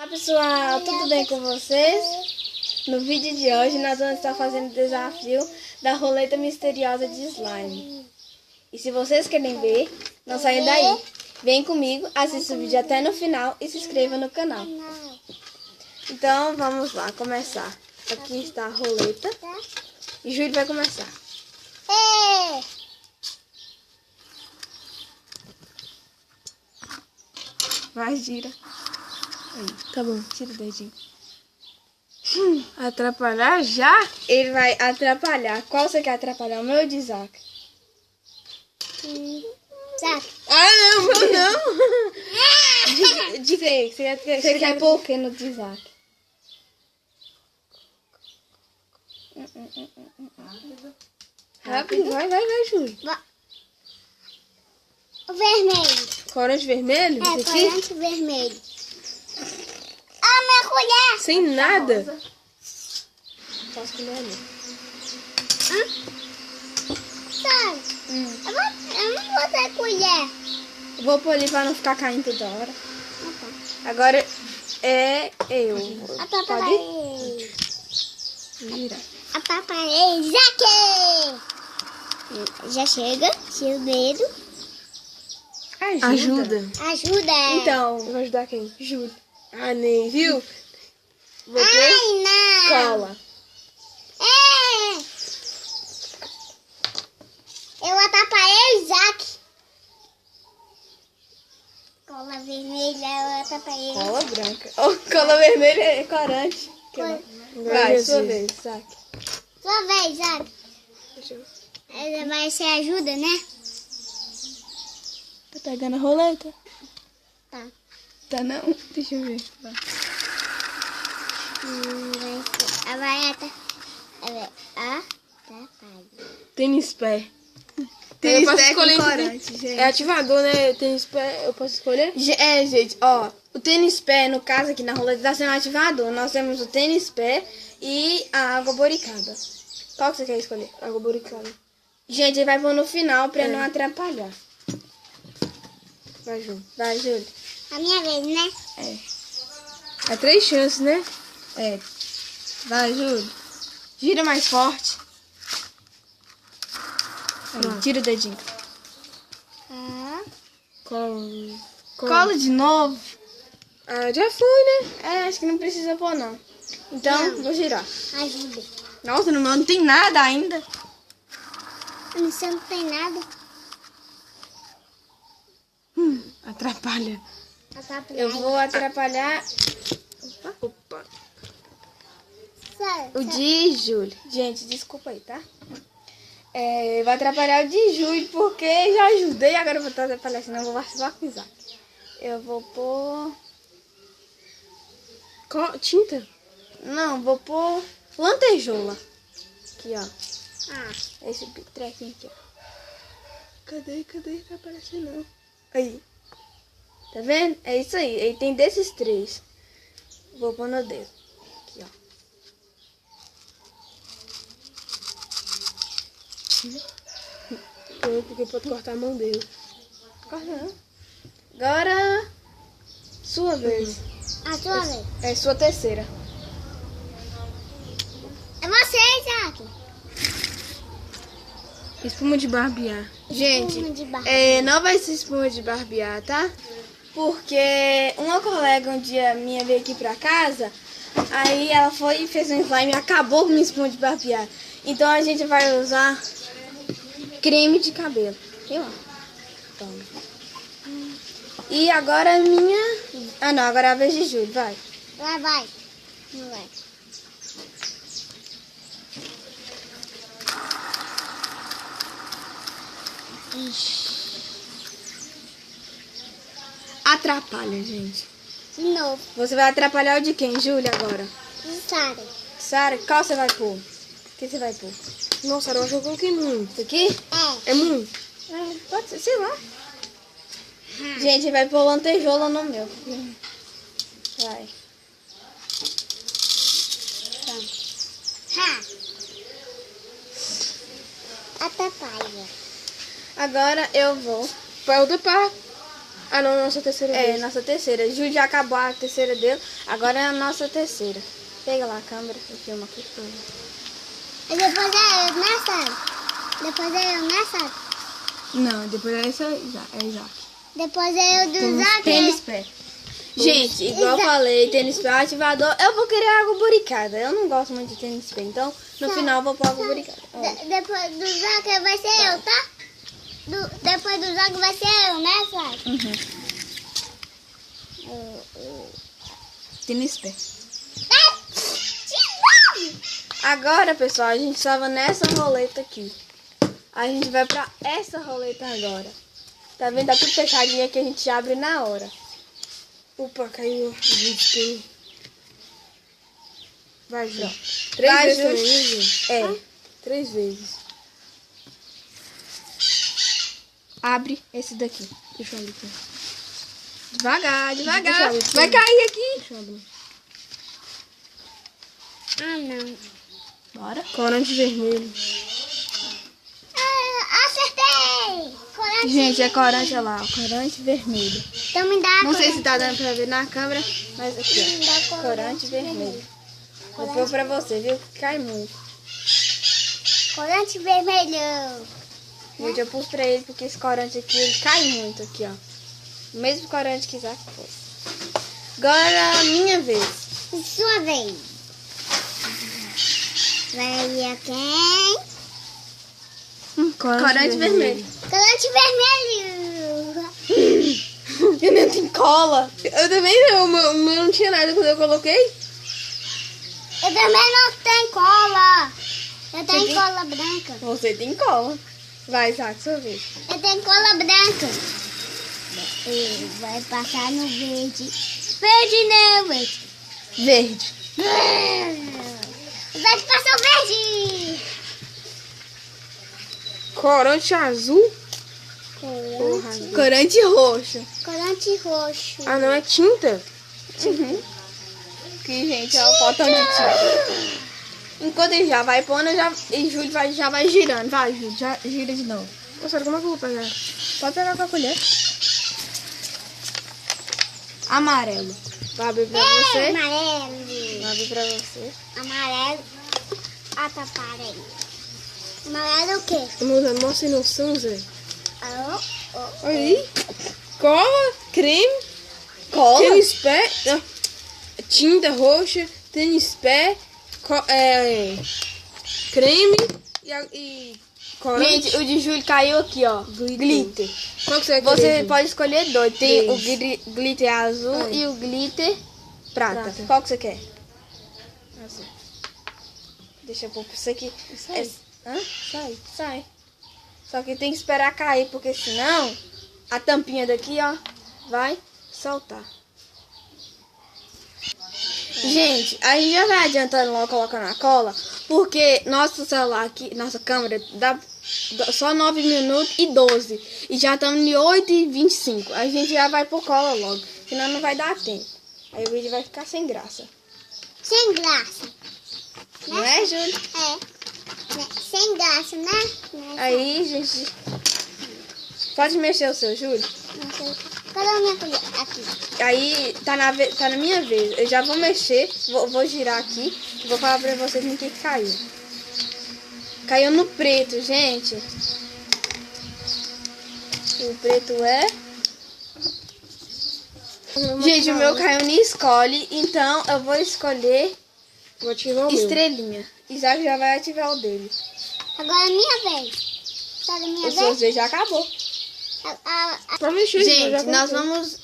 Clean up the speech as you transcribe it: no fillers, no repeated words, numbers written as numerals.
Olá pessoal, tudo bem com vocês? No vídeo de hoje nós vamos estar fazendo o desafio da roleta misteriosa de slime. E se vocês querem ver, não saiam daí. Vem comigo, assista o vídeo até no final e se inscreva no canal. Então vamos lá, começar. Aqui está a roleta e Júlio vai começar. Vai, gira. Aí, tá bom, tira o dedinho. Atrapalhar já? Ele vai atrapalhar. Qual você quer atrapalhar? O meu ou o de Isaac? Isaac. Ah, não, meu não. De quem? Você quer pôr o que no de Isaac? Rápido, vai, Júlio. O vermelho. Corante vermelho? É, Esse aqui? corante vermelho. Ah, minha colher. Sem nada. Só escolher ali. Sabe? Eu não vou ter colher. Vou pôr ali pra não ficar caindo toda hora. Ah, Agora é eu. tá. A papai. Pode virar. A papai. Isaac. Já chega. Tira o dedo. Ajuda. Ajuda. Então, eu vou ajudar quem? Júlio. Ah, nem viu? Vou pôr Ai, não. cola. É. Eu atrapalhei o Isaac. Cola vermelha, eu atrapalhei. Cola branca. Oh, cola vermelha é corante. Vai, sua vez, Isaac. Sua vez, Isaac. Deixa eu... Ela vai ser ajuda, né? Tá pegando a roleta? Tá. Tá não? Deixa eu ver. Vai. Vai atrapalhar. Tênis pé. Eu posso pé escolher com esse corante, gente. É ativador, né? Tênis pé, eu posso escolher? É, gente, ó, o tênis pé, no caso aqui na roleta, tá sendo ativador. Nós temos o tênis pé e a água boricada. Qual que você quer escolher? Água boricada. Gente, ele vai pôr no final pra não atrapalhar. Vai, Ju. Vai, Júlio. A minha vez, né? É. É 3 chances, né? É. Vai, Júlio. Gira mais forte. Aí, tira o dedinho. Cola de novo. Ah, já foi, né? É, acho que não precisa pôr, não. Então, vou girar. Ajuda. Nossa, no meu não tem nada ainda. No seu não tem nada. Atrapalha. Atrapalhar. Eu vou atrapalhar Opa. Sabe? o de Júlio. Gente, desculpa aí, tá? É, vou atrapalhar o de Júlio porque já ajudei. Agora eu vou atrapalhar, senão eu vou vacilar com o Isaac. Eu vou pôr... Tinta? Não, vou pôr lantejola. Aqui, ó. Esse trequinho aqui, ó. Cadê? Tá aparecendo não. Aí. Tá vendo? É isso aí. Aí tem desses 3. Vou pôr no dedo. Aqui, ó. Porque pode cortar a mão dele. Corta não. Agora, sua vez. A sua vez. É sua terceira. É você, Isaac. Espuma de barbear. Gente, Espuma de barbear. não vai ser espuma de barbear, tá? Porque uma colega um dia minha veio aqui pra casa, aí ela foi e fez um slime e acabou com minha espuma de barbear. Então a gente vai usar creme de cabelo. Aqui, ó. Toma. E agora a minha... Ah, não, agora é a vez de Júlio, vai. Vai. Não vai. Atrapalha, gente. De novo. Você vai atrapalhar o de quem, Júlia, agora? Sara. Sara, qual você vai pôr? O que você vai pôr? Nossa, eu acho que eu coloquei muito. Isso aqui? É. É muito? Pode ser, sei lá. Gente, vai pôr lantejola no meu. Vai. Atrapalha. Agora eu vou. Vai outra parte. Ah, não, nossa terceira É, vez. nossa terceira. Júlio já acabou a terceira dele, agora é a nossa terceira. Pega lá a câmera e filma aqui. E depois é eu, né, Sara? Depois é eu, né, Sara? Não, depois é essa, é Isaac. Depois é eu do Isaac. Tênis pé. Gente, igual eu falei, tênis pé ativador, eu vou querer água buricada. Eu não gosto muito de tênis pé, então no final eu vou pôr água buricada. Ó. Depois do Isaac vai ser eu, tá? Depois do Isaac vai ser eu, né, Sara? Tênis pé. Agora, pessoal, a gente estava nessa roleta aqui. A gente vai pra essa roleta agora. Tá vendo? Tá tudo fechadinho aqui, a gente abre na hora. Opa, caiu. Vai, Ju. 3 Vai, vezes Ju. também, né, Ju? É, 3 vezes. abre esse daqui. Deixa eu abrir aqui. Devagar, Deixa eu devagar. abrir. Vai cair aqui. Deixa eu abrir. Ah, não. Bora. Corante vermelho. Ah, acertei! Corante. Gente, é corante, olha lá, ó, corante vermelho. Então me dá Não sei se tá dando pra ver na câmera, mas aqui, Me dá ó, corante vermelho. Vou pôr pra você, viu? Que cai muito. Corante vermelho. Gente, eu pus pra ele porque esse corante aqui, ele cai muito aqui, ó. O mesmo corante que Isaac pôs. Agora, a minha vez. Sua vez. Vai a quem? Corante vermelho. Corante vermelho. Eu nem tenho cola. Eu também não, o meu não tinha nada quando eu coloquei. Eu também não tenho cola. Eu tenho tem? cola branca. Você tem cola. Vai, Isaac, sua vez. Eu tenho cola branca. Ele vai passar no verde. Verde não, verde. Verde. Vai passar o verde. Corante azul. Porra. Corante roxo. Corante roxo. Ah, não é tinta? Aqui, gente, é o potão de tinta. Enquanto ele já vai pondo, e Júlio já vai girando. Vai, Júlio, já gira de novo. Ô, Sara, como é que eu vou pegar? Pode pegar com a colher. Amarelo. Vou abrir pra você. Amarelo. Vou abrir pra você. Amarelo. Ah, tá, parei. Amarelo o quê? Eu não usando mó sem noção, Zé. Oh, oh. Olha aí. Cola, creme, Cola? tênis pé, tinta roxa, tênis pé, creme e corante. Gente, o de Júlio caiu aqui, ó. Glitter. Qual que você vai Você querer, Ju? pode escolher dois. Tem o Três. glitter azul Ai. e o glitter prata. Prata. Qual que você quer? Azul. Deixa eu pôr pra você aqui. Sai. Hã? Sai. Só que tem que esperar cair, porque senão a tampinha daqui, ó, vai soltar. Gente, a gente já vai adiantando logo colocando a cola, porque nosso celular aqui, nossa câmera, dá só 9 minutos e 12. E já estamos em 8h25. A gente já vai por cola logo, senão não vai dar tempo. Aí o vídeo vai ficar sem graça. Sem graça. Não é, Júlio? É. Sem graça, né? Aí, gente... Pode mexer o seu, Júlio? Cadê a minha colher? Aqui. Aí tá na minha vez. Eu já vou mexer, vou girar aqui. Vou falar pra vocês no que caiu. Caiu no preto, gente. O preto é... Gente, o meu caiu no escolhe, então eu vou escolher Vou ativar o meu. estrelinha. Isaac já vai ativar o dele. Agora é minha vez. Tá na minha O seu vez? já acabou. Pra mexer, Ju, eu já Gente, nós coloquei. vamos